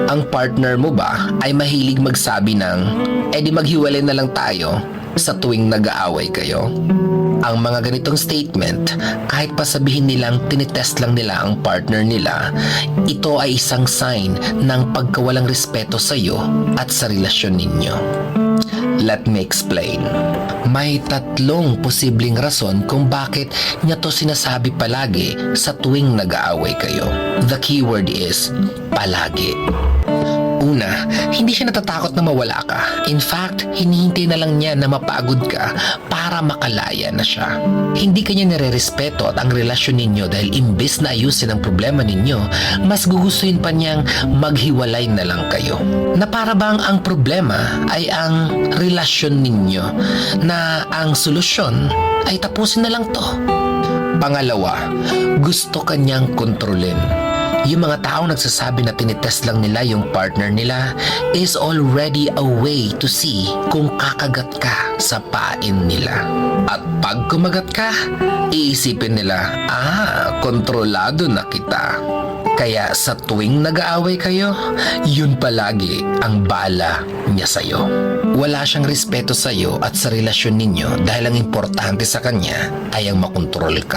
Ang partner mo ba ay mahilig magsabi ng, "Edi maghiwalay na lang tayo," sa tuwing nag-aaway kayo? Ang mga ganitong statement, kahit pa sabihin nilang tinitest lang nila ang partner nila, ito ay isang sign ng pagkawalang respeto sa iyo at sa relasyon ninyo. Let me explain. May tatlong posibleng rason kung bakit niya to sinasabi palagi sa tuwing nag-aaway kayo. The keyword is palagi. Una, hindi siya natatakot na mawala ka. In fact, hinihintay na lang niya na mapagod ka para makalaya na siya. Hindi kanya nire-respeto at ang relasyon ninyo dahil imbes na ayusin ang problema ninyo, mas gugustuhin pa niyang maghiwalay na lang kayo. Na para bang ang problema ay ang relasyon ninyo, na ang solusyon ay tapusin na lang to. Pangalawa, gusto kanyang kontrolin. Yung mga taong nagsasabi na tinitest lang nila yung partner nila is already a way to see kung kakagat ka sa pain nila. At pag kumagat ka, iisipin nila, kontrolado na kita. Kaya sa tuwing nag-aaway kayo, yun palagi ang bala niya sa'yo. Wala siyang respeto sa'yo at sa relasyon ninyo dahil ang importante sa kanya ay ang makontrol ka.